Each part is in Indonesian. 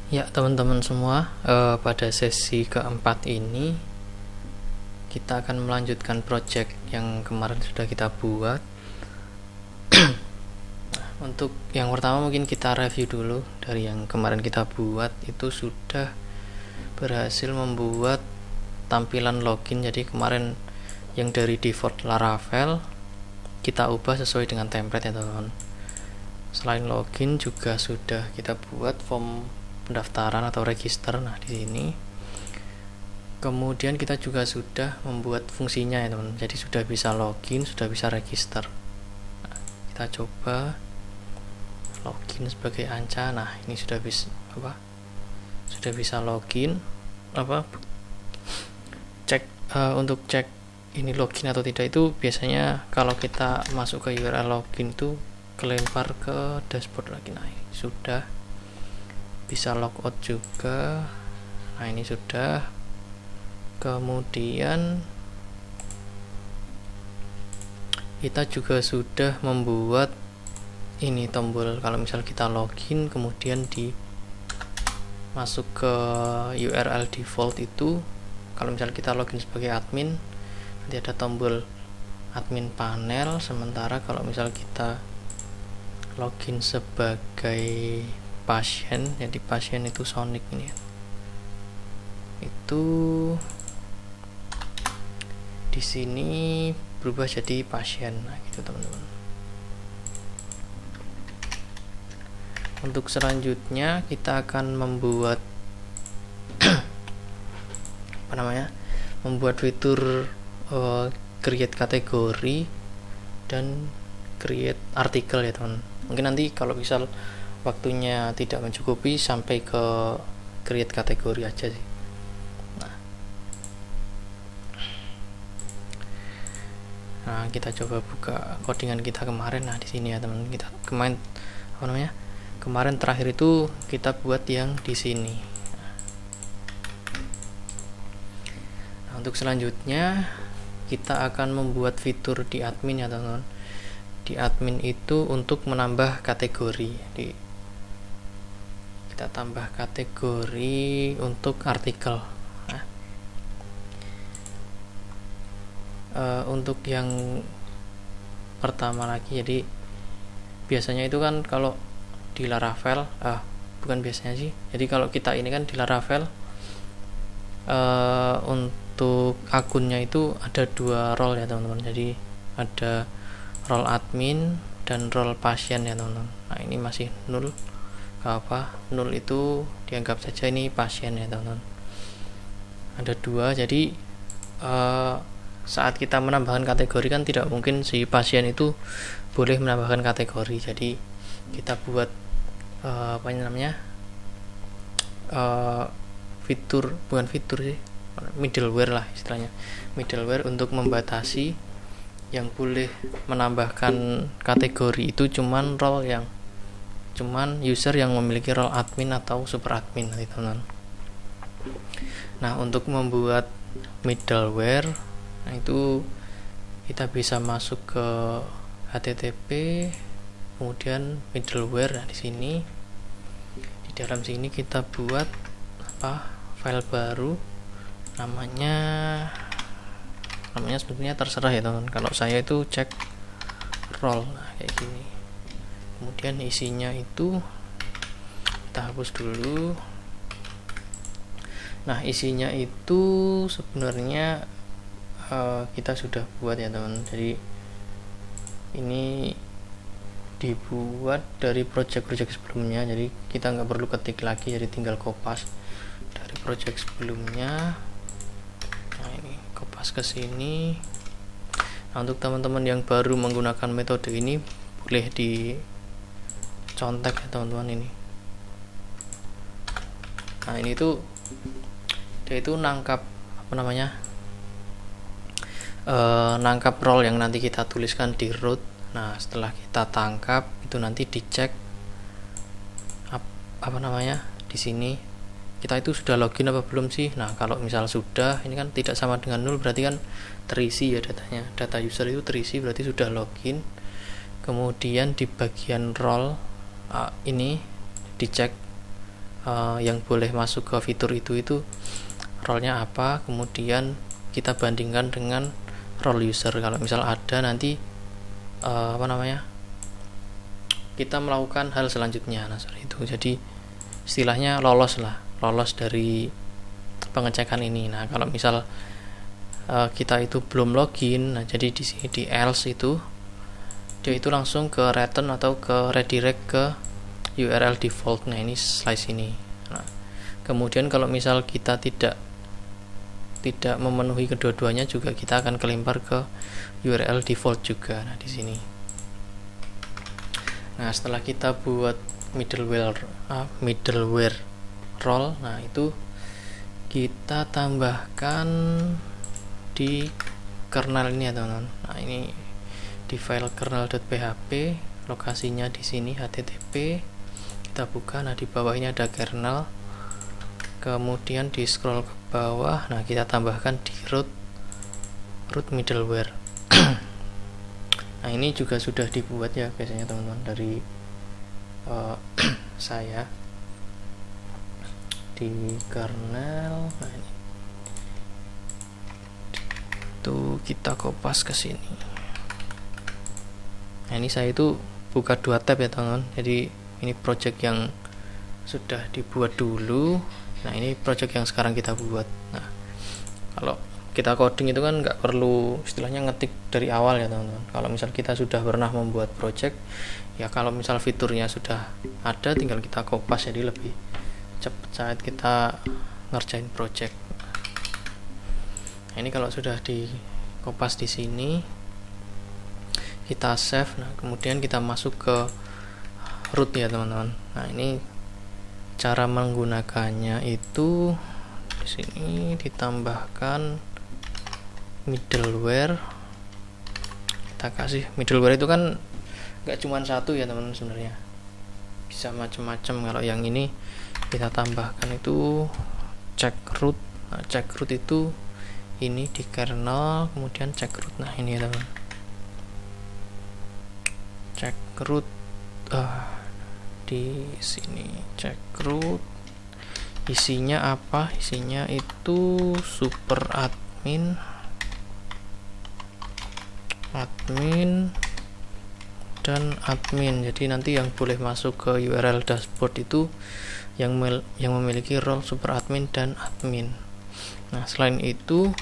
Ya teman-teman semua, pada sesi keempat ini kita akan melanjutkan project yang kemarin sudah kita buat. Untuk yang pertama mungkin kita review dulu dari yang kemarin kita buat. Itu sudah berhasil membuat tampilan login. Jadi kemarin yang dari default Laravel kita ubah sesuai dengan template ya teman-teman. Selain login juga sudah kita buat form pendaftaran atau register. Nah di sini kemudian kita juga sudah membuat fungsinya ya teman, jadi sudah bisa login, sudah bisa register. Nah, kita coba login sebagai Anca. Nah ini sudah bisa login cek untuk cek ini login atau tidak itu biasanya kalau kita masuk ke URL login itu kelempar ke dashboard lagi. Nah ini sudah bisa logout juga. Nah ini sudah. Kemudian kita juga sudah membuat ini tombol kalau misal kita login kemudian masuk ke URL default itu, kalau misal kita login sebagai admin nanti ada tombol admin panel, sementara kalau misal kita login sebagai pasien, jadi pasien itu Sonic ini itu di sini berubah jadi pasien. Nah gitu teman-teman. Untuk selanjutnya kita akan membuat membuat fitur create kategori dan create artikel ya teman. Mungkin nanti kalau misal waktunya tidak mencukupi sampai ke create kategori aja sih. Nah, kita coba buka codingan kita kemarin. Nah, di sini ya teman, kita kemarin terakhir itu kita buat yang di sini. Nah, untuk selanjutnya kita akan membuat fitur di admin ya teman. Di admin itu untuk menambah kategori. Jadi kita tambah kategori untuk artikel. Untuk yang pertama lagi, jadi biasanya itu kan kalau di Laravel bukan biasanya sih, jadi kalau kita ini kan di Laravel untuk akunnya itu ada 2 role ya teman-teman. Jadi ada role admin dan role pasien ya teman-teman. Nah ini masih nul, nul itu dianggap saja ini pasien ya teman-teman. Ada 2, jadi saat kita menambahkan kategori kan tidak mungkin si pasien itu boleh menambahkan kategori. Jadi kita buat middleware lah istilahnya, middleware untuk membatasi yang boleh menambahkan kategori itu cuman user yang memiliki role admin atau super admin nanti teman-teman. Nah untuk membuat middleware, nah itu kita bisa masuk ke HTTP kemudian middleware. Nah di sini di dalam sini kita buat file baru, namanya sebetulnya terserah ya teman. Kalau saya itu cek role, nah kayak gini. Kemudian isinya itu kita hapus dulu. Nah isinya itu sebenarnya kita sudah buat ya teman. Jadi ini dibuat dari project sebelumnya, jadi kita nggak perlu ketik lagi, jadi tinggal kopas dari project sebelumnya. Nah ini kopas ke sini. Nah untuk teman-teman yang baru menggunakan metode ini boleh dicontek ya teman-teman ini. Nah ini tuh dia itu nangkap nangkap role yang nanti kita tuliskan di root. Nah setelah kita tangkap itu nanti dicek di sini kita itu sudah login apa belum sih. Nah kalau misal sudah, ini kan tidak sama dengan 0, berarti kan terisi ya datanya, data user itu terisi, berarti sudah login. Kemudian di bagian role ini dicek yang boleh masuk ke fitur itu role-nya apa, kemudian kita bandingkan dengan role user. Kalau misal ada nanti kita melakukan hal selanjutnya. Nah, seperti itu. Jadi istilahnya lolos dari pengecekan ini. Nah, kalau misal kita itu belum login, nah jadi di sini di else itu dia itu langsung ke return atau ke redirect ke URL default. Nah, ini slice ini. Nah, kemudian kalau misal kita tidak memenuhi kedua-duanya juga kita akan kelempar ke URL default juga. Nah, di sini. Nah, setelah kita buat middleware role, nah itu kita tambahkan di kernel ini ya teman-teman. Nah, ini di file kernel.php, lokasinya di sini http, kita buka. Nah, di bawah ini ada kernel, kemudian di scroll ke bawah, nah kita tambahkan di root middleware. Nah, ini juga sudah dibuat ya biasanya teman-teman dari saya di kernel. Nah, ini itu kita kopas ke sini. Nah, ini saya itu buka 2 tab ya teman-teman. Jadi ini project yang sudah dibuat dulu. Nah, ini project yang sekarang kita buat. Nah, kalau kita coding itu kan nggak perlu istilahnya ngetik dari awal ya teman-teman. Kalau misal kita sudah pernah membuat project, ya kalau misal fiturnya sudah ada, tinggal kita kopas, jadi lebih cepat saat kita ngerjain project. Nah, ini kalau sudah di kopas di sini, kita save. Nah, kemudian kita masuk ke root ya teman-teman. Nah, ini cara menggunakannya itu di sini ditambahkan middleware. Kita kasih middleware itu kan nggak cuma satu ya teman-teman, sebenarnya bisa macam-macam. Kalau yang ini kita tambahkan itu check root. Nah, check root itu ini di kernel, kemudian check root. Nah, ini ya teman, check root di sini. Check root isinya apa? Isinya itu super admin dan admin. Jadi nanti yang boleh masuk ke URL dashboard itu yang memiliki role super admin dan admin. Nah, selain itu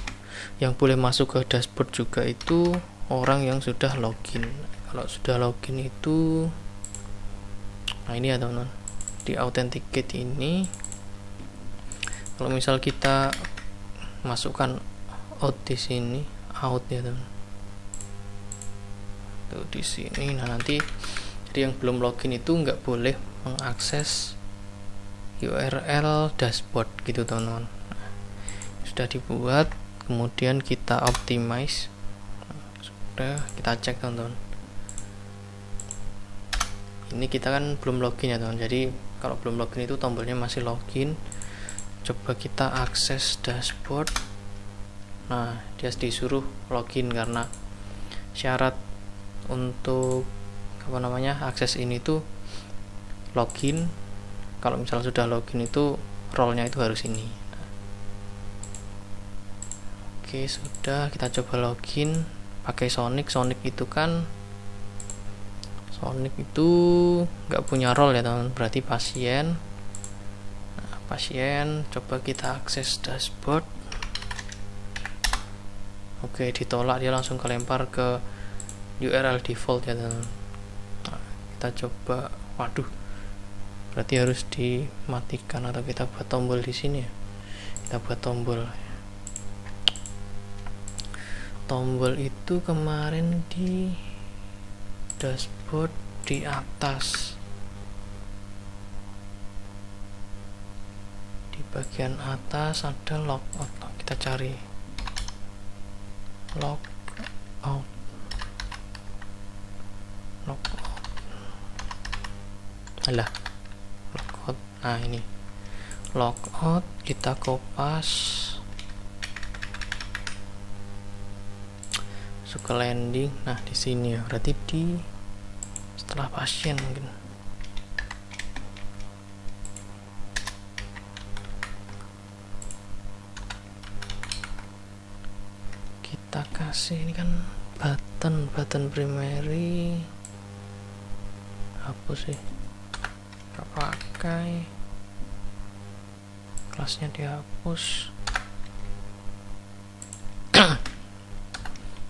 yang boleh masuk ke dashboard juga itu orang yang sudah login. Kalau sudah login itu, nah ini ya teman-teman, di authenticate ini, kalau misal kita masukkan out di sini, out ya teman, tuh di sini. Nah, nanti jadi yang belum login itu nggak boleh mengakses URL dashboard gitu teman-teman. Nah, sudah dibuat, kemudian kita optimize. Nah, sudah kita cek teman-teman. Ini kita kan belum login ya teman, jadi kalau belum login itu tombolnya masih login. Coba kita akses dashboard. Nah, dia disuruh login karena syarat untuk akses ini tuh login. Kalau misalnya sudah login itu role-nya itu harus ini. Oke, sudah, kita coba login pakai Sonic itu kan Sonic itu nggak punya role ya teman, berarti pasien. Nah, pasien, coba kita akses dashboard. Oke, ditolak, dia langsung kelempar ke URL default ya teman. Nah, kita coba, waduh, berarti harus dimatikan atau kita buat tombol di sini ya. Kita buat tombol itu kemarin di dashboard di atas, di bagian atas ada logout. Kita cari logout. Alah, logout. Nah, ini logout, kita kopas masuk ke landing. Nah, di sini ya, berarti di setelah pasien mungkin. kita kasih ini kan button primary, hapus sih, nggak pakai, kelasnya dihapus.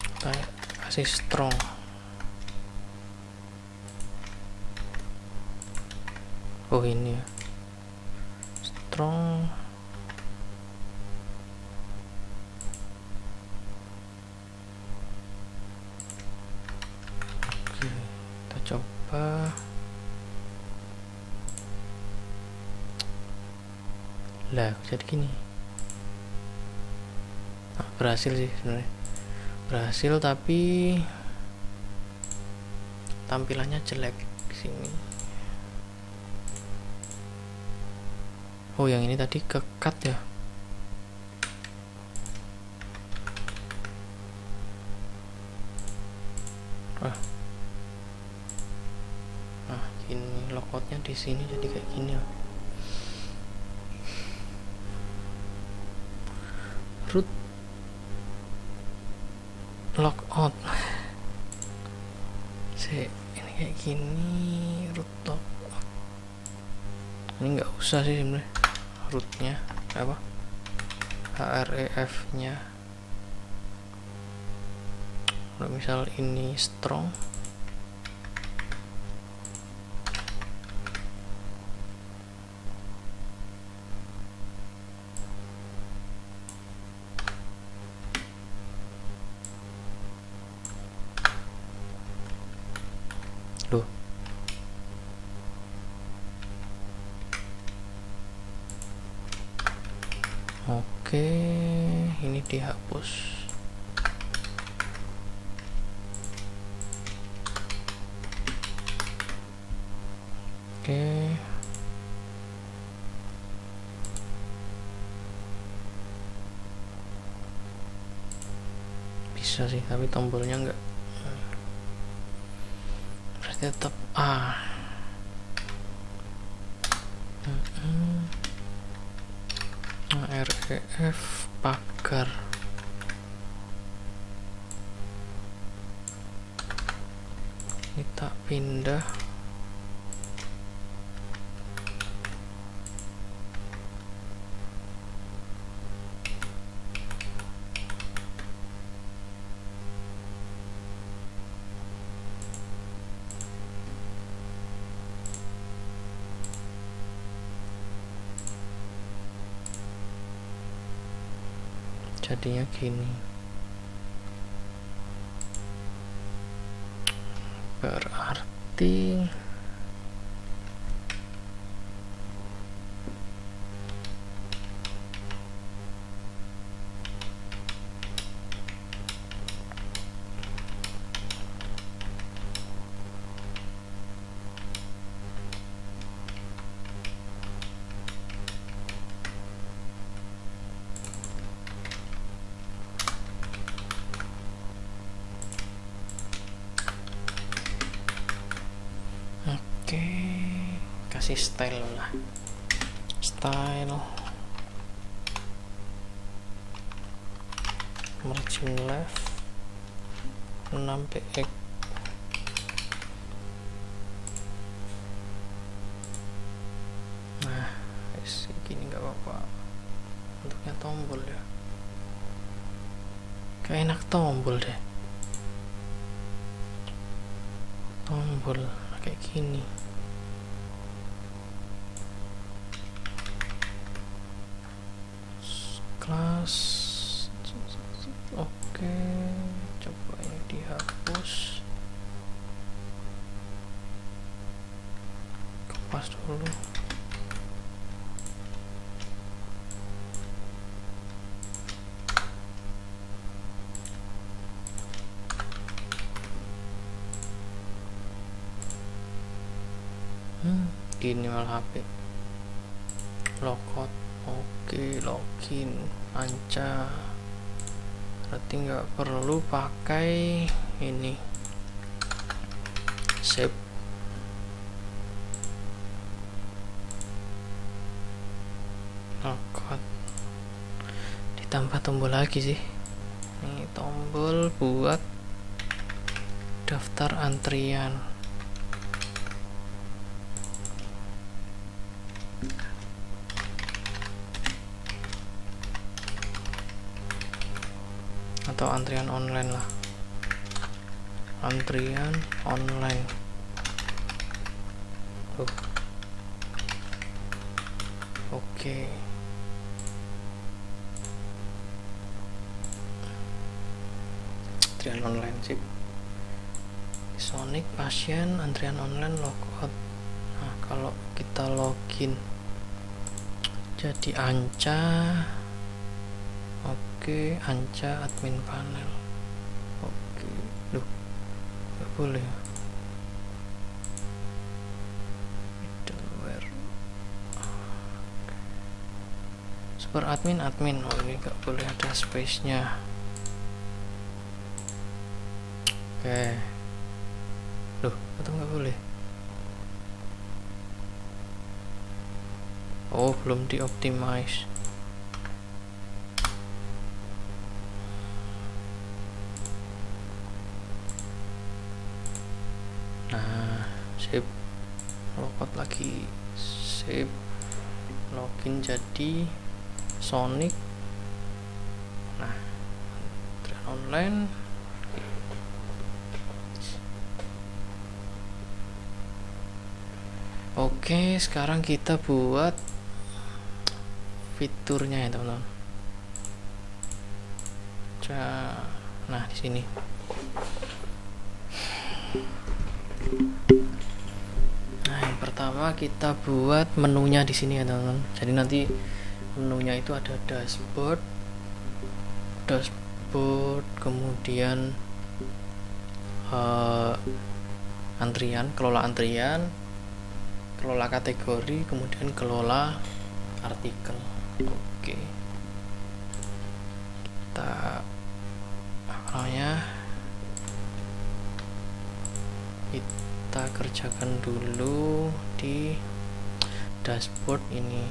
Kita kasih strong. Oh ini ya, strong. Oke, kita coba. Lah jadi gini. Nah, berhasil sih sebenarnya, berhasil, tapi tampilannya jelek sini. Oh yang ini tadi ke-cut ya. Nah gini logoutnya di sini jadi kayak gini ya. Root logout ini kayak gini, root logout. Ini nggak usah sih sebenarnya, rootnya apa, href nya. Kalau misal ini strong, loh oke, ini dihapus. Oke, bisa sih, tapi tombolnya enggak, berarti tetap ref pagar. Kita pindah jadinya gini. Berarti oke, kasih style lah, style margin left 6 px. Nah gini nggak apa-apa, bentuknya tombol ya, kayak enak tombol deh, tombol kayak gini. Kelas oke, coba ini dihapus, kepas dulu. Gini malah HP logout. Oke, login anca, berarti nggak perlu pakai ini save. Logout ditambah tombol lagi sih, ini tombol tombol buat daftar antrian. Atau antrian online lah, antrian online. Oke. Antrian online sip. Sonic pasien antrian online logout. Nah, kalau kita login jadi Anca. Oke, Anca admin panel. Oke, loh, nggak boleh. Middleware. Super admin. Oh, ini nggak boleh ada space-nya. Oke. Loh, atau nggak boleh? Oh, belum di-optimize. Nah, save, logout lagi, save, login jadi Sonic. Nah, antrian online. Oke, sekarang kita buat fiturnya ya teman-teman. Nah, di sini. Nah, yang pertama kita buat menunya di sini ya teman-teman. Jadi nanti menunya itu ada dashboard, kemudian antrian, kelola kategori, kemudian kelola artikel. Oke, kita kita kerjakan dulu di dashboard ini.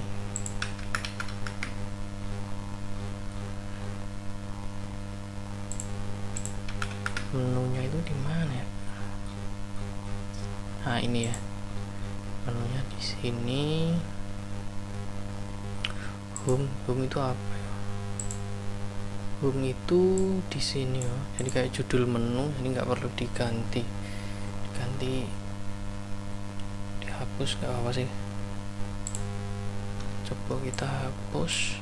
Menunya itu di mana ya? Nah, ini ya, menunya di sini. Home itu apa ya? Home itu di sini ya. Jadi kayak judul menu, ini nggak perlu diganti, dihapus nggak apa sih? Coba kita hapus.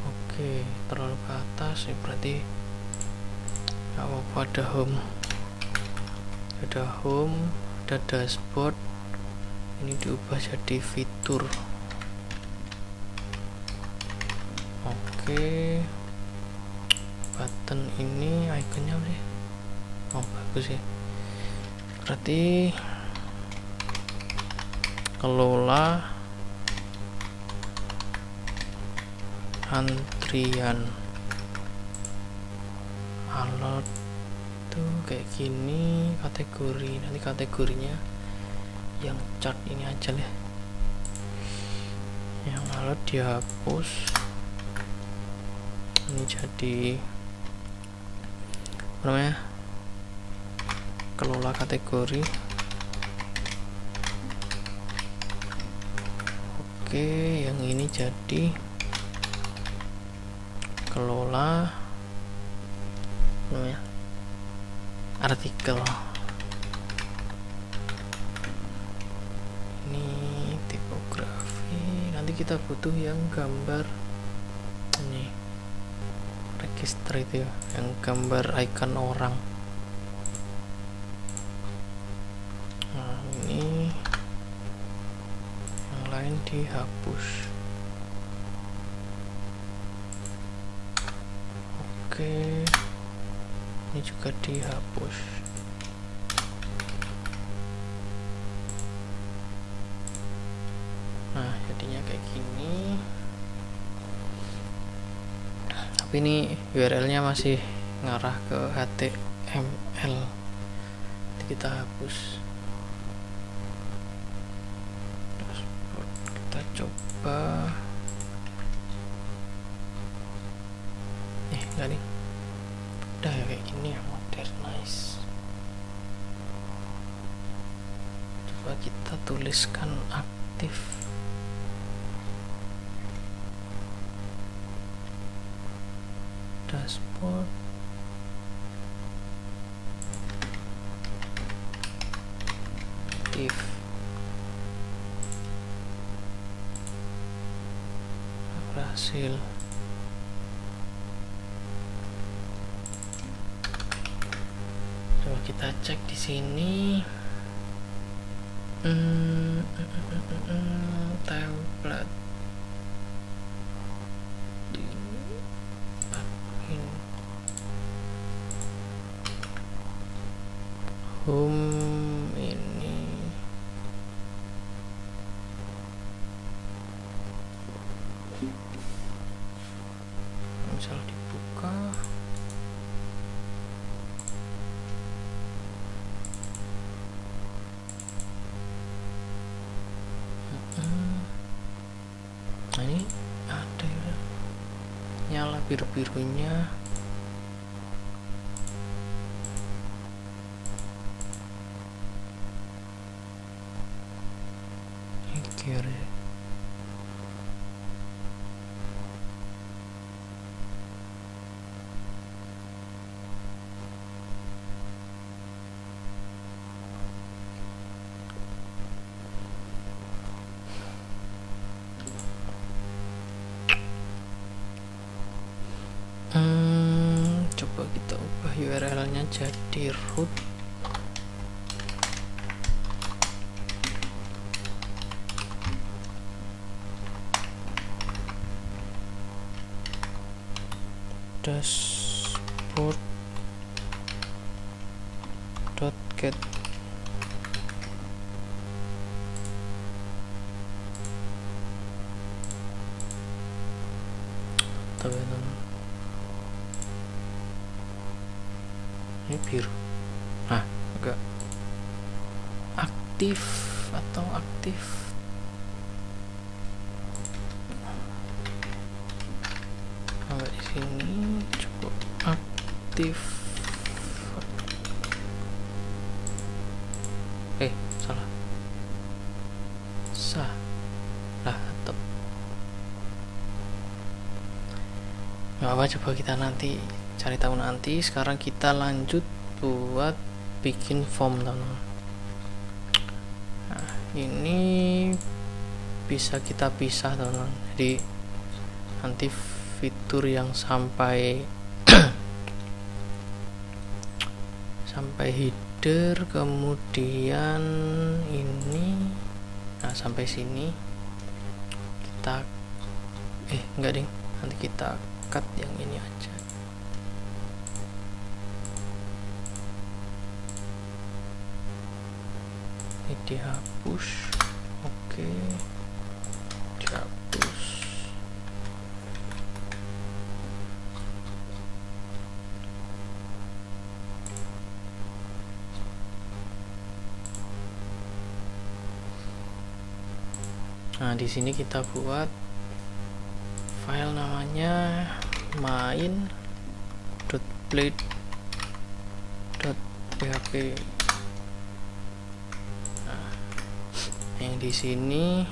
Oke, terlalu ke atas ya, berarti nggak apa-apa. Ada home, ada dashboard. Ini diubah jadi fitur. Oke, button ini ikonnya apa sih? Oh, bagus ya. Berarti kelola antrian. Alert tuh kayak gini, kategori. Nanti kategorinya yang chart ini aja lah. Yang alert dihapus. Ini jadi apa namanya? Kelola kategori. Oke, yang ini jadi kelola namanya artikel. Ini tipografi. Nanti kita butuh yang gambar ini, register itu ya, yang gambar icon orang. Nah, ini yang lain dihapus. Oke, ini juga dihapus. Nah, jadinya kayak gini. Tapi ini URL-nya masih ngarah ke HTML. Nanti kita hapus. Kita coba nggak nih? Udah ya kayak gini ya, modernize. Coba kita tuliskan aktif. Dashboard. Aktif. Berhasil. Coba kita cek di sini. Template di admin home ini misal dibuka. Nah ini ada ya, nyala biru-birunya. Ini kiri. Coba kita ubah URL-nya jadi root dashboard.get. Ini biru. Nah, agak aktif atau aktif. Sampai di sini cukup aktif. Salah. Lah, tetap. Nggak apa, coba kita nanti cari tahu nanti. Sekarang kita lanjut buat bikin form, teman-teman. Nah, ini bisa kita pisah, teman-teman. Jadi nanti fitur yang sampai sampai header, kemudian ini, nah sampai sini kita enggak ding, nanti kita cut yang ini aja. Ini dihapus. Oke, dihapus. Nah, di sini kita buat file namanya main.blade.php. Nah, yang di sini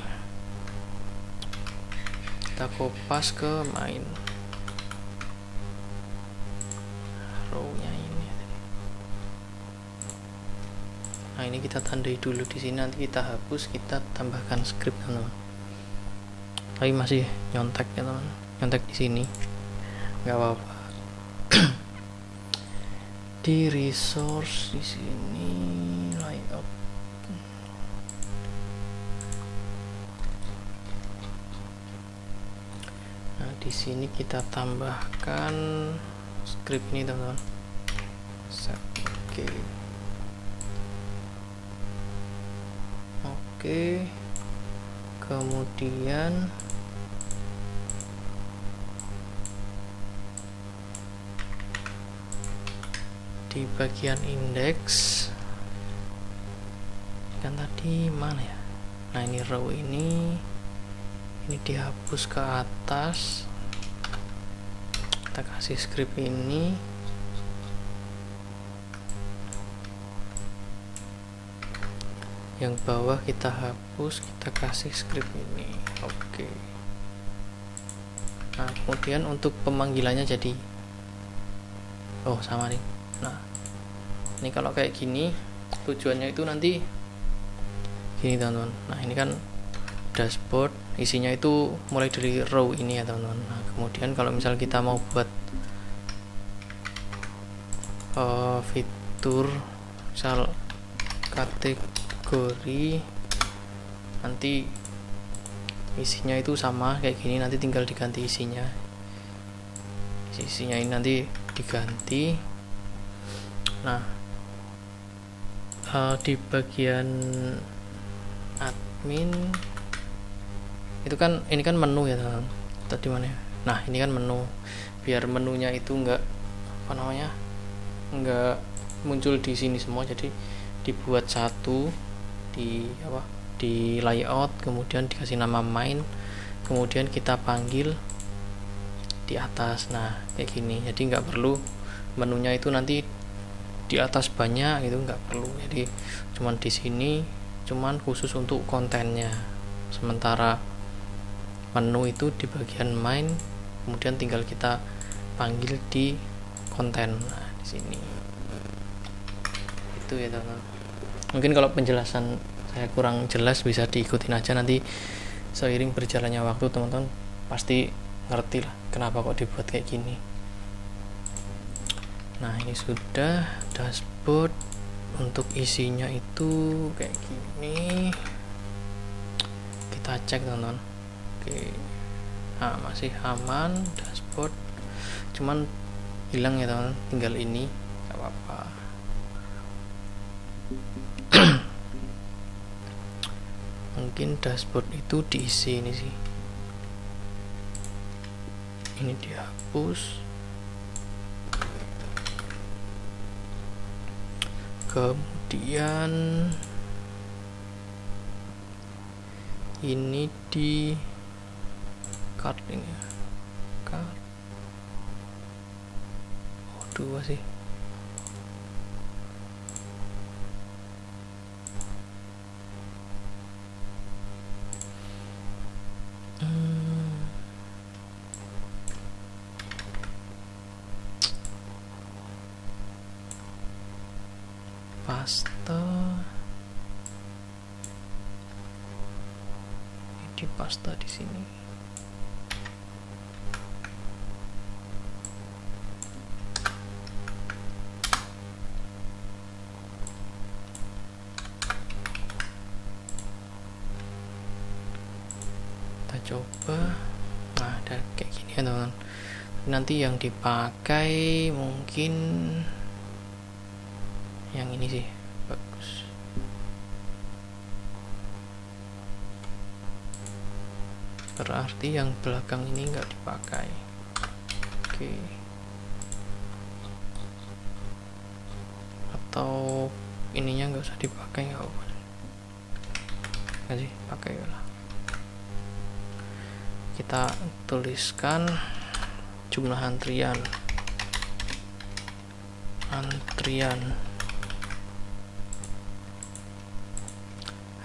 kita kopas ke main. Row-nya ini. Nah, ini kita tandai dulu di sini, nanti kita hapus, kita tambahkan script, teman-teman. Tapi masih nyontek ya, teman. Nyontek di sini. Nggak apa-apa. Di resource di sini layout. Nah, di sini kita tambahkan script ini, teman-teman. Oke. Kemudian di bagian indeks kan tadi mana ya? Nah, ini row ini dihapus ke atas, kita kasih script ini. Yang bawah kita hapus, kita kasih script ini. Oke. Nah, kemudian untuk pemanggilannya jadi sama nih. Nah, ini kalau kayak gini tujuannya itu nanti gini teman-teman. Nah, ini kan dashboard, isinya itu mulai dari row ini ya teman-teman. Nah, kemudian kalau misal kita mau buat fitur misal kategori, nanti isinya itu sama kayak gini, nanti tinggal diganti isinya ini nanti diganti. Nah, di bagian admin itu kan ini kan menu ya teman-teman. Tadi mana ya? Nah, ini kan menu, biar menunya itu enggak muncul di sini semua, jadi dibuat satu di layout, kemudian dikasih nama main, kemudian kita panggil di atas. Nah, kayak gini, jadi nggak perlu menunya itu nanti di atas banyak gitu, nggak perlu. Jadi cuman di sini, cuman khusus untuk kontennya. Sementara menu itu di bagian main, kemudian tinggal kita panggil di konten. Nah, di sini itu ya teman-teman. Mungkin kalau penjelasan saya kurang jelas bisa diikutin aja, nanti seiring berjalannya waktu teman-teman pasti ngerti lah kenapa kok dibuat kayak gini. Nah, ini sudah dashboard. Untuk isinya itu kayak gini, kita cek teman-teman. Oke, nah masih aman dashboard, cuman hilang ya teman-teman, tinggal ini gak apa-apa. Mungkin dashboard itu diisi ini sih, ini dihapus, kemudian ini di card ini ya, card dua sih. Paste di paste di sini. Kita coba. Nah, ada kayak gini ya teman-teman. Nanti yang dipakai mungkin yang ini sih bagus. Berarti yang belakang ini nggak dipakai. Oke. Atau ininya nggak usah dipakai, nggak apa-apa. Nggak sih, pakai lah. Kita tuliskan jumlah antrian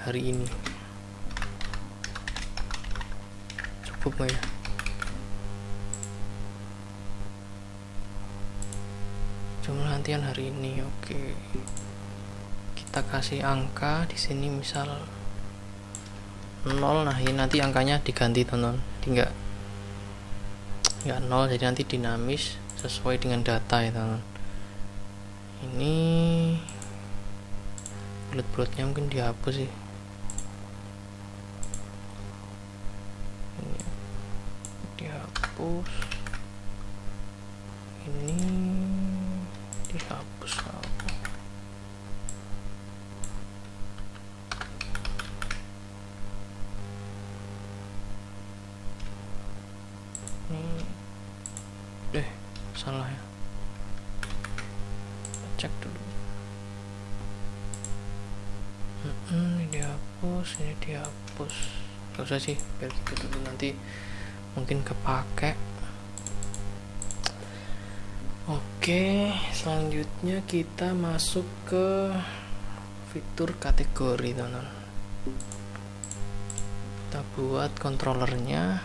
hari ini. Cukup nggak ya? Jumlah antrian hari ini. Oke. Kita kasih angka di sini misal 0. Nah, ini nanti angkanya diganti teman-teman. Nggak 0, jadi nanti dinamis sesuai dengan data ya teman-teman. Ini bulat-bulatnya mungkin dihapus sih. Ini dihapus, ini dihapus. Ini salah ya, cek dulu. Ini dihapus, gak usah sih, biar gitu dulu, nanti mungkin kepake. Oke, selanjutnya kita masuk ke fitur kategori, teman-teman. Kita buat controllernya.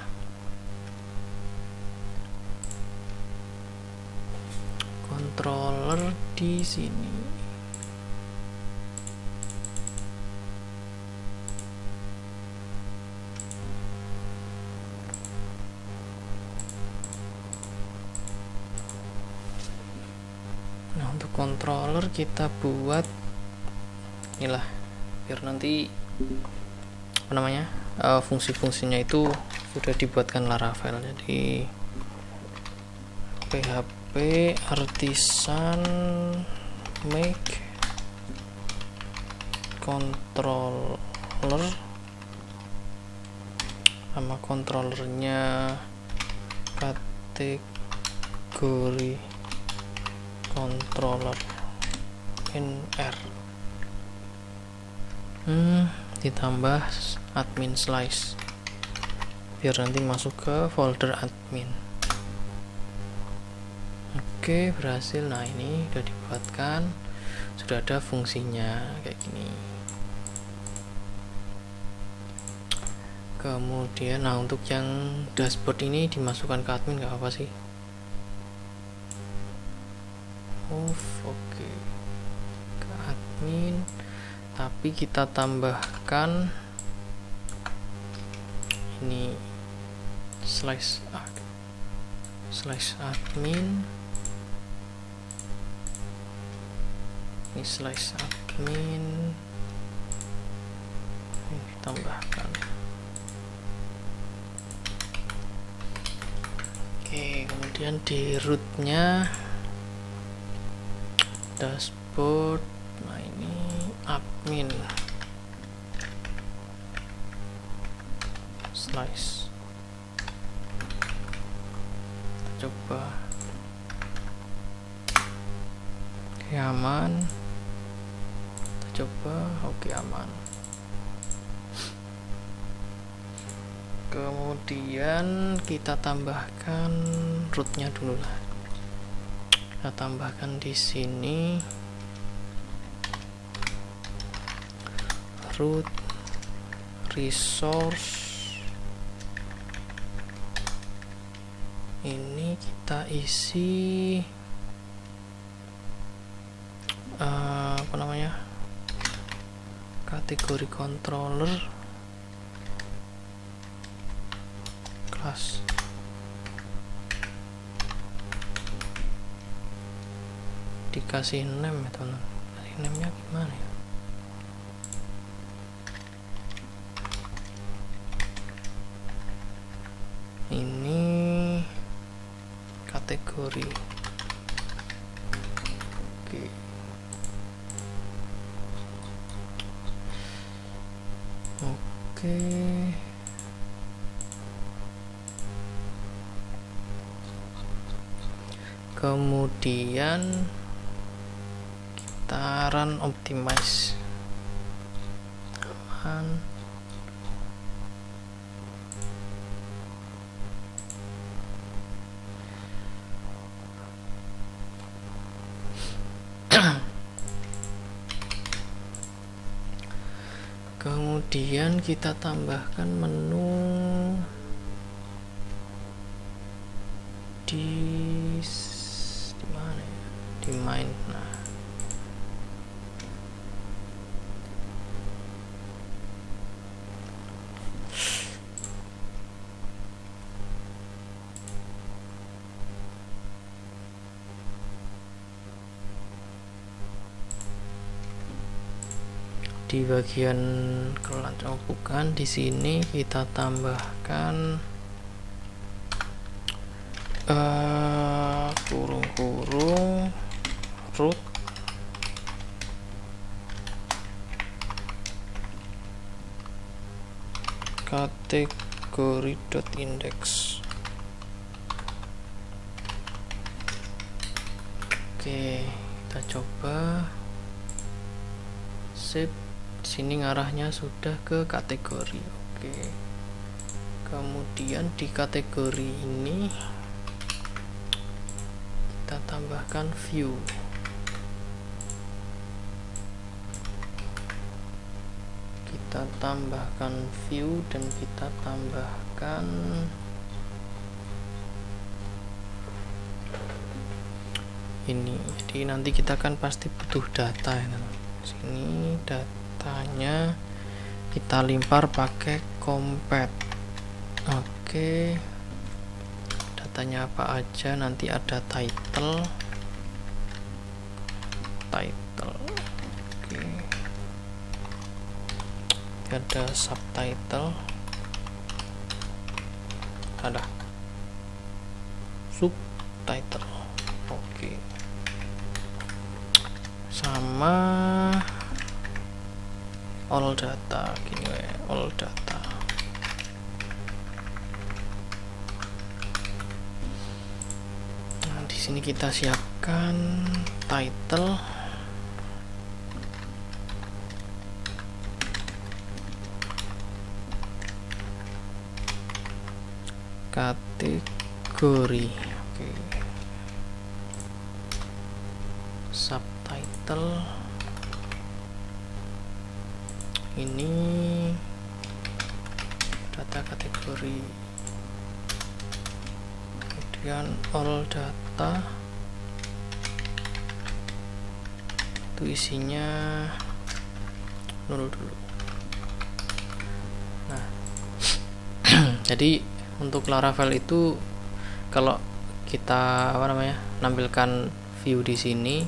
Controller di sini. Nah, untuk controller kita buat inilah, biar nanti apa namanya, fungsi-fungsinya itu sudah dibuatkan Laravel. Jadi php artisan make controller, sama controllernya kategori controller nr, ditambah admin slice biar nanti masuk ke folder admin. Oke, berhasil. Nah, ini udah dibuatkan, sudah ada fungsinya kayak gini. Kemudian nah, untuk yang dashboard ini dimasukkan ke admin nggak apa sih. Oke, ke admin, tapi kita tambahkan ini slash admin, ini slash admin, ini ditambahkan. Oke, kemudian di rootnya dashboard, nah ini admin slice, kita coba. Oke, aman. Kita coba. Oke, aman. Kemudian kita tambahkan rootnya dulu lah. Kita tambahkan di sini root resource. Ini kita isi apa namanya, kategori controller class. Dikasih name ya teman-teman. Kasih name-nya gimana ya? Ini kategori. Oke. Kemudian kita run optimize, aman. Kemudian kita tambahkan menu di mana ya? Di main. Nah, di bagian kelas, oh bukan, di sini kita tambahkan kurung-kurung root kategori.index. Oke, kita coba save. Sini ngarahnya sudah ke kategori. Oke, kemudian di kategori ini kita tambahkan view. Kita tambahkan view dan kita tambahkan ini. Jadi nanti kita kan pasti butuh data ya. Sini datanya kita limpar pakai compat. Oke. Datanya apa aja? Nanti ada title. Oke. Ada subtitle. Ada subtitle. Oke. Sama all data gini ya, all data. Nah, di sini kita siapkan title, kategori, oke. Subtitle ini data kategori, kemudian all data itu isinya 0 dulu. Nah jadi untuk Laravel itu kalau kita nampilkan view di sini,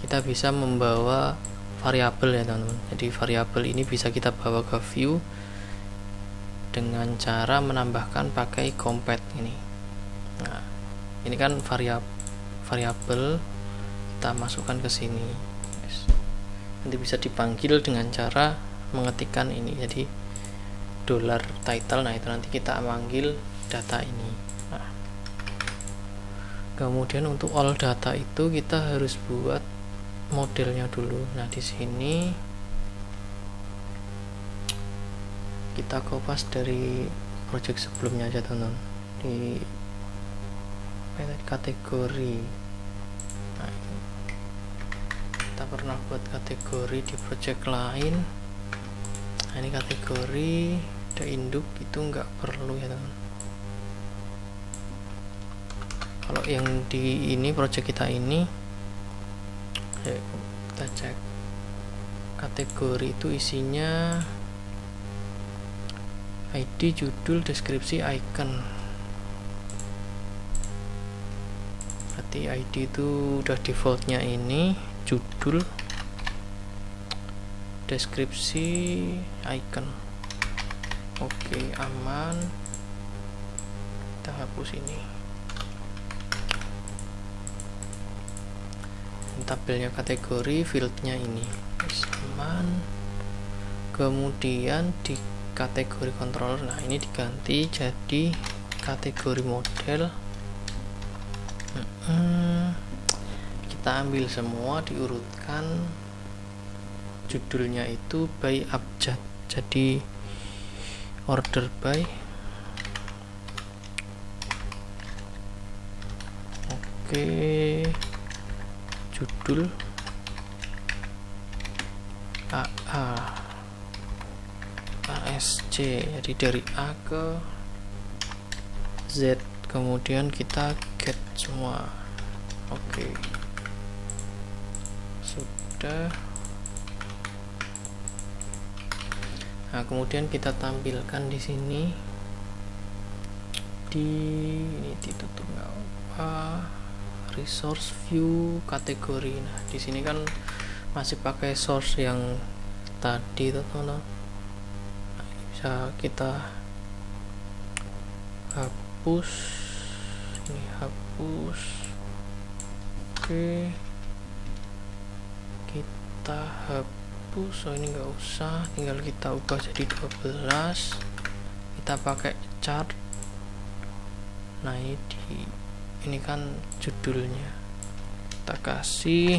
kita bisa membawa variabel ya teman-teman. Jadi variabel ini bisa kita bawa ke view dengan cara menambahkan pakai compat ini. Nah, ini kan variabel kita masukkan ke sini. Nanti bisa dipanggil dengan cara mengetikkan ini. Jadi $title, nah itu nanti kita manggil data ini. Nah, kemudian untuk all data itu kita harus buat modelnya dulu. Nah, di sini kita kopas dari project sebelumnya aja teman-teman, di kategori. Nah, kita pernah buat kategori di project lain. Nah, ini kategori ada induk, itu nggak perlu ya teman. Kalau yang di ini project kita ini, kita cek kategori itu isinya ID, judul, deskripsi, icon. Berarti ID itu udah defaultnya ini, judul, deskripsi, icon. Oke, aman. Kita hapus ini. Tabelnya kategori, fieldnya ini aman. Kemudian di kategori controller, nah ini diganti jadi kategori model. Kita ambil semua, diurutkan, judulnya itu by abjad, jadi order by. Oke, judul AA ASC, jadi dari A ke Z, kemudian kita get semua. Oke, sudah. Nah, kemudian kita tampilkan di sini, ini ditutup nggak apa, resource view kategori. Nah, di sini kan masih pakai source yang tadi teman-teman. Nah, bisa kita hapus, ini hapus. Oke, kita hapus. Oh, ini nggak usah, tinggal kita ubah jadi 12. Kita pakai chart. Nah, ini kan judulnya, kita kasih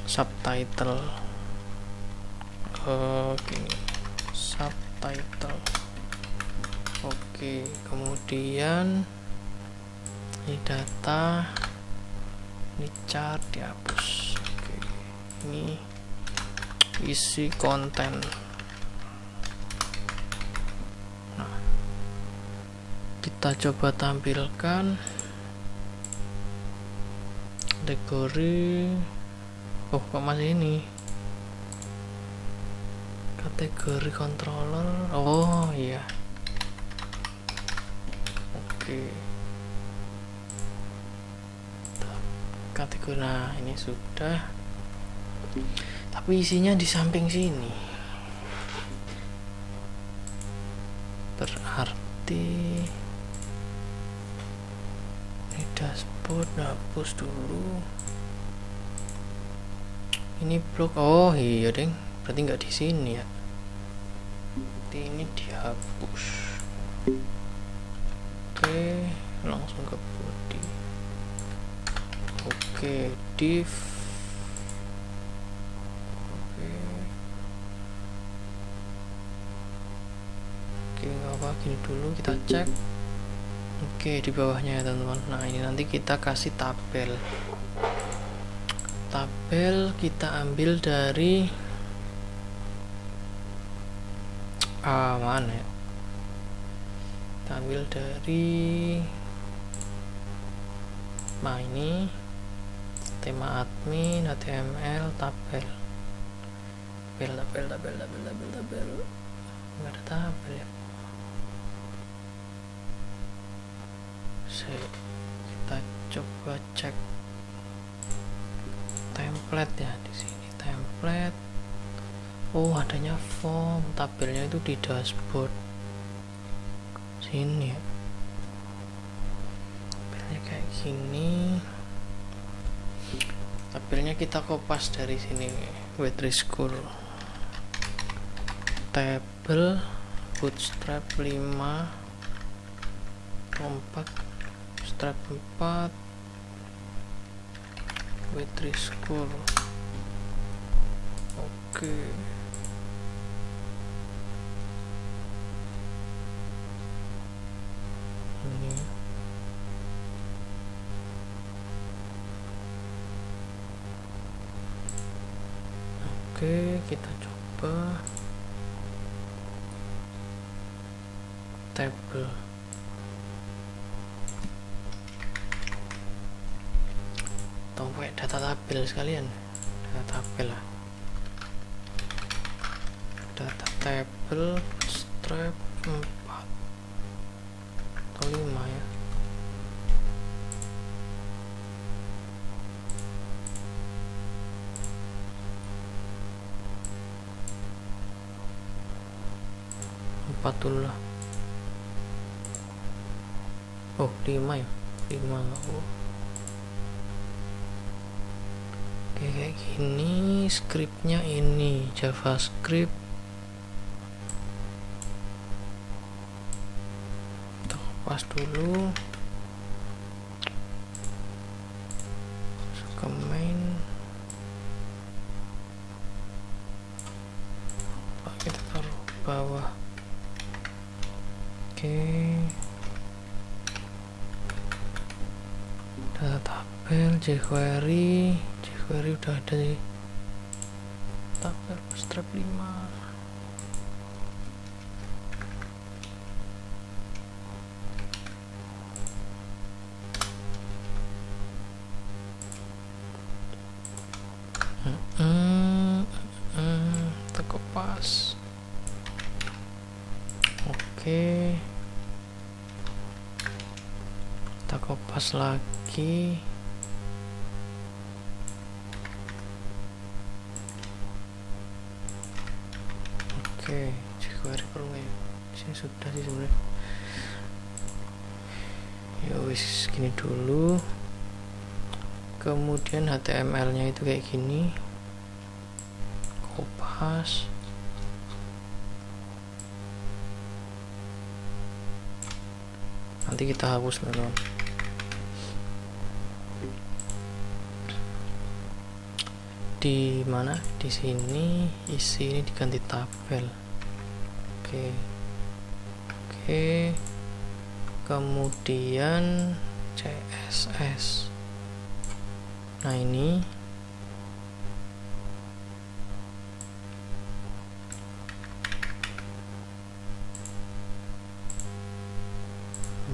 subtitle. Oke, subtitle. Oke, kemudian Ini data, ini chart dihapus. Oke, ini isi konten. Nah, kita coba tampilkan kategori. Oh, kok masih ini kategori controller. Oh iya, oke. Kategori, nah ini sudah, tapi isinya di samping sini, berarti ini dashboard. Hapus dulu ini blok. Oh iya deng, berarti nggak di sini ya, berarti ini dihapus. Oke, langsung ke body. Oke, div. Oke, nggak apa, gini dulu kita cek. Oke, di bawahnya ya teman-teman. Nah ini nanti kita kasih tabel. Tabel kita ambil dari mana ya? Kita ambil dari ini tema admin, HTML, tabel. Tabel. Nggak ada tabel ya. Kita coba cek template ya, di sini template. Oh, adanya form. Tabelnya itu di dashboard sini ya. Tabelnya kayak gini. Tabelnya kita kopas dari sini, Waitress School. Table bootstrap 5, kompak strap 4, Waitress School. Oke. Ini oke, kita coba table. Atau pakai data tabel sekalian, data tabel lah, data table strap 4 atau 5 ya. Empat dulu lah. Oh 5 ya, 5 nggak. Oke, kayak gini. Scriptnya ini JavaScript. Kita pas dulu, masuk ke main. Kita taruh bawah. Oke, data tabel, jQuery udah ada di tabel strap 5. Teko pas. Oke, kita kopas lagi. Oke, jQuery perlu ya. Sini sudah sih sebenarnya. Ya wis, gini dulu. Kemudian HTML-nya itu kayak gini. Kopas. Nanti kita hapus teman-teman. Di mana? Di sini isi ini diganti tabel. Oke. Kemudian CSS. Nah ini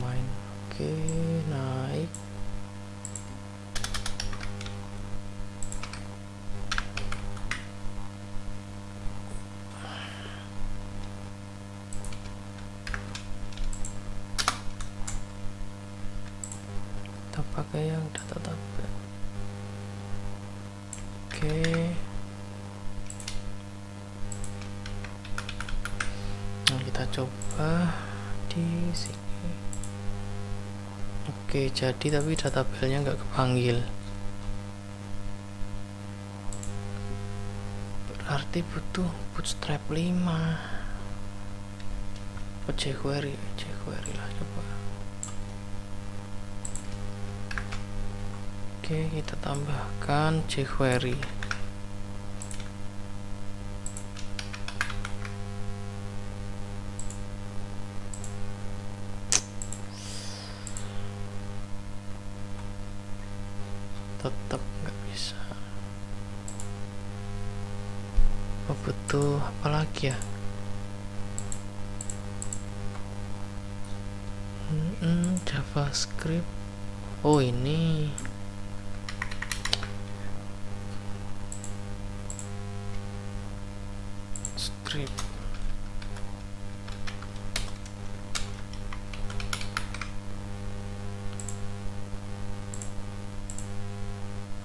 main. Oke, naik. Kita pakai yang data tabel. Oke. Nah, kita coba di sini. Oke, jadi tapi data tabelnya nggak kepanggil. Berarti butuh bootstrap 5. jQuery lah coba. Oke, kita tambahkan jQuery. Tetap nggak bisa. Oh, butuh apa lagi ya? JavaScript. Oh, ini script.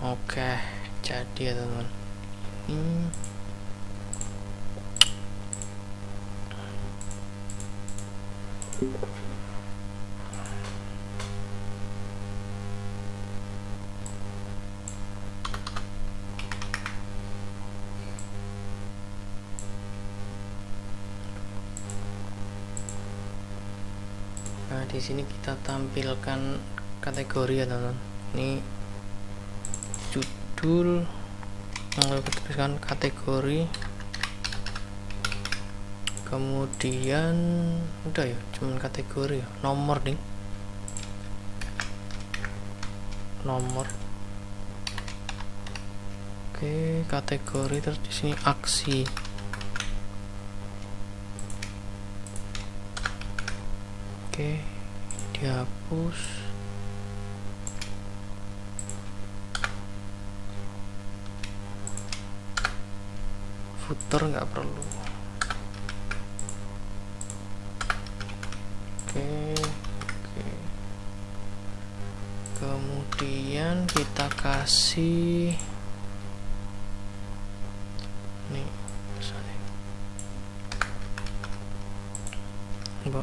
Oke, jadi ya teman. Nah, di sini kita tampilkan kategori ya teman. Ini judul, kita tuliskan kategori, kemudian udah ya, cuman kategori ya. Nomor nih, nomor. Oke, kategori, terus di sini aksi. Oke, dihapus. Footer nggak perlu. Oke. Kemudian kita kasih nih misalnya.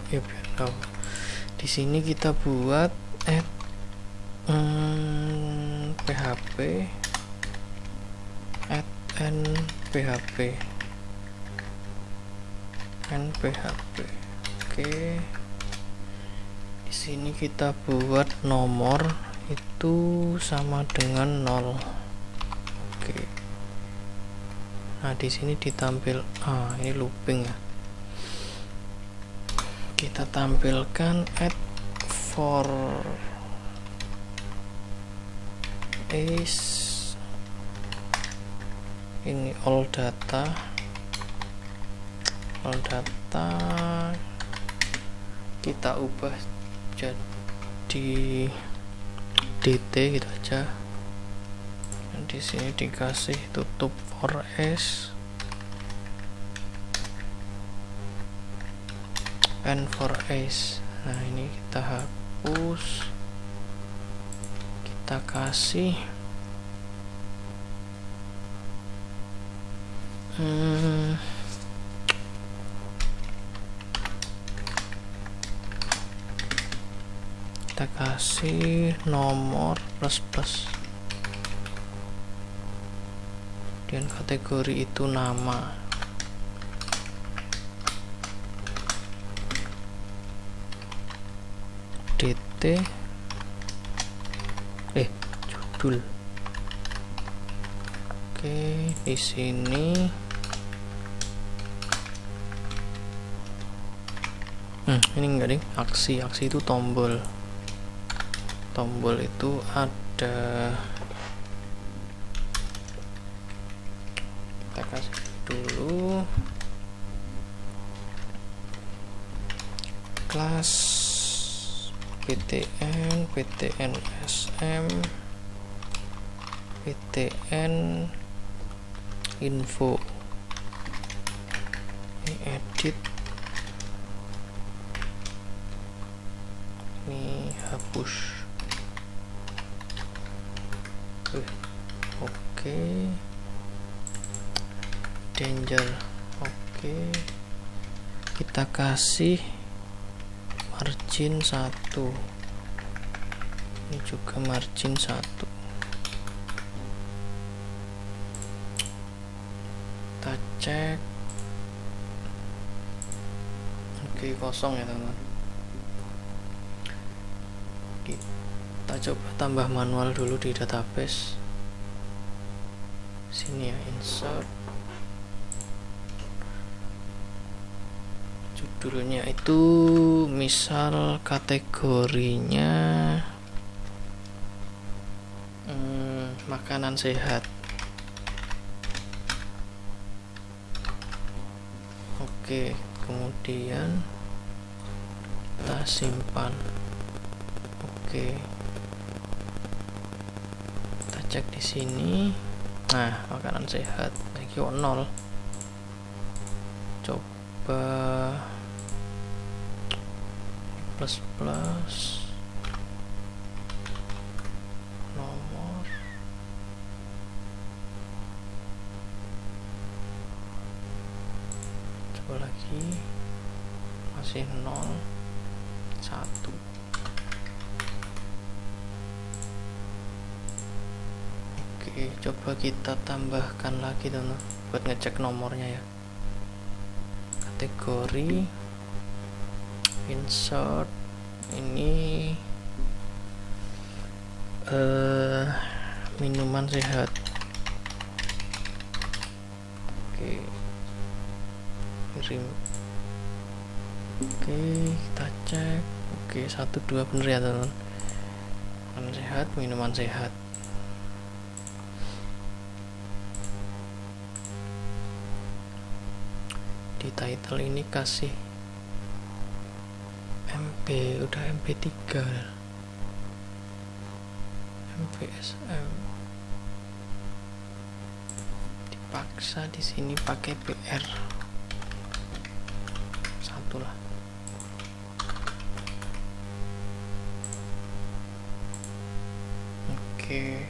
Ya biar tahu. Di sini kita buat php nphp. Oke, di sini kita buat nomor itu sama dengan 0. Oke, nah di sini ditampil ini looping ya. Kita tampilkan add for is ini all data kita ubah jadi dt gitu aja. Dan di sini dikasih tutup for s and for s. Nah ini kita hapus, kita kasih kita kasih nomor plus dan kategori itu nama. dt judul. Oke, di sini ini enggak ding, aksi itu tombol. tombol itu ada, kita kasih dulu kelas ptn, ptn sm, ptn info. Ini edit, ini hapus. Oke. Danger. Oke. Kita kasih margin 1. Ini juga margin 1. Kita cek. Oke, kosong ya teman-teman. Kita coba tambah manual dulu di database. Sini ya, insert. Judulnya itu misal kategorinya makanan sehat. Oke, kemudian kita simpan. Oke, kita cek di sini. Nah, makanan sehat lagi 0. Coba plus nomor, coba lagi, masih 0 1. Oke, coba kita tambahkan lagi teman, buat ngecek nomornya ya. Kategori, insert, ini minuman sehat. Oke, kirim. Oke, kita cek. Oke, 1 2 bener ya teman. Makanan sehat, minuman sehat. Di title ini kasih MP, udah MP3, MPSM. Dipaksa di sini pakai PR 1 lah. Oke.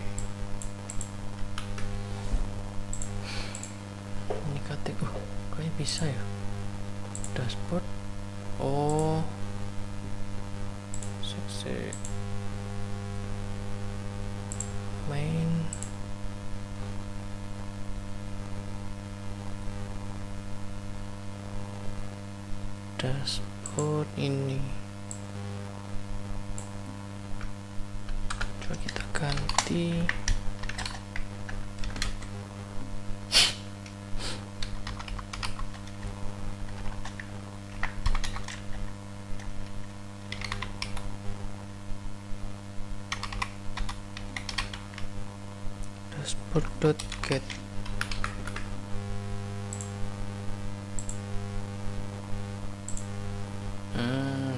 Ini kategori, kayaknya bisa ya. Dashboard. Oh. Seksi main. Dashboard ini. Coba kita ganti. Dashboard.get.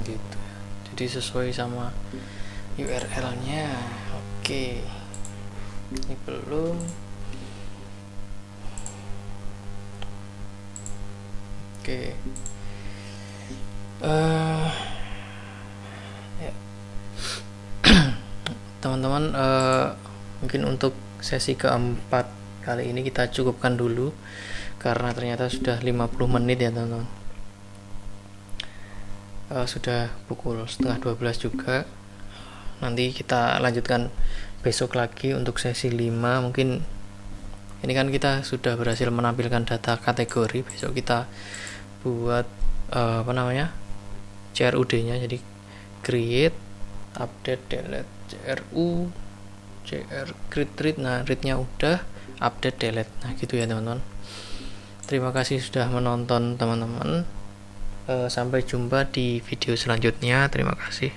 Gitu ya. Jadi sesuai sama URL-nya. Oke. Ini belum. Oke. Ya. Teman-teman, mungkin untuk sesi keempat kali ini kita cukupkan dulu karena ternyata sudah 50 menit ya teman-teman. Sudah pukul 11:30 juga. Nanti kita lanjutkan besok lagi untuk sesi 5. Mungkin ini kan kita sudah berhasil menampilkan data kategori. Besok kita buat CRUD-nya. Jadi create, update, delete, CRU, create read. Nah, read-nya udah, update, delete. Nah, gitu ya teman-teman. Terima kasih sudah menonton teman-teman. Sampai jumpa di video selanjutnya. Terima kasih.